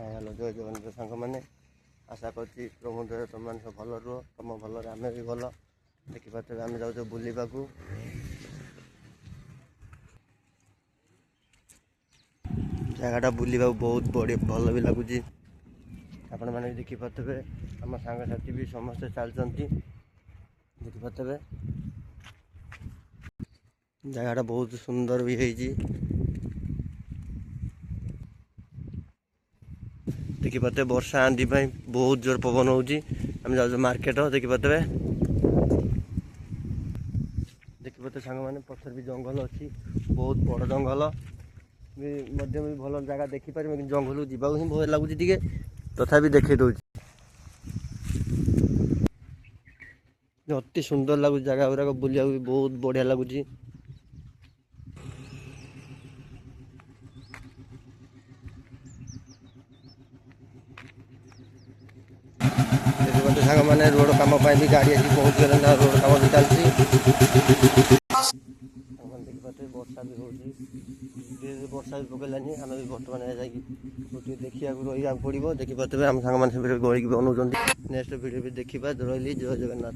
Hello जय जगन्नाथ सांग मैंने आशा करছি प्रभु दया तुम सब भल रुह तुम भल आम भी भल देखिपे आम जाऊ बुलवा जगटा बुलवा बहुत बड़ी भल भी लगुच आपण मैंने देखिपे आम सांगसाथी भी समस्ते चलती देखिपे जगटा बहुत सुंदर भी है देखिपे वर्षा आंधी बहुत जोर पवन होम जाऊ मार्केट देखिपे देखिपे सांग मैंने पथर भी जंगल अच्छी बहुत बड़ जंगल भी भल जगह देखिपारे कि जंगल जावाक ही भय लगुच तथा देखे दूँ अति सुंदर लगुच जगह गुराक बुलिया भी बहुत बढ़िया लगुच देखिए सांग मैंने रोड कम भी गाड़ी आसी पहुँच गले ना रोड कम भी चलती देखिपे वर्षा भी हो वर्षा भी पकड़लानी आम भी बर्तमान जा देखा रही पड़ो देखिपे आम सांग मैंने गलिक बनाऊँ नेक्स्ट वीडियो भी देखा रही जय जगन्नाथ।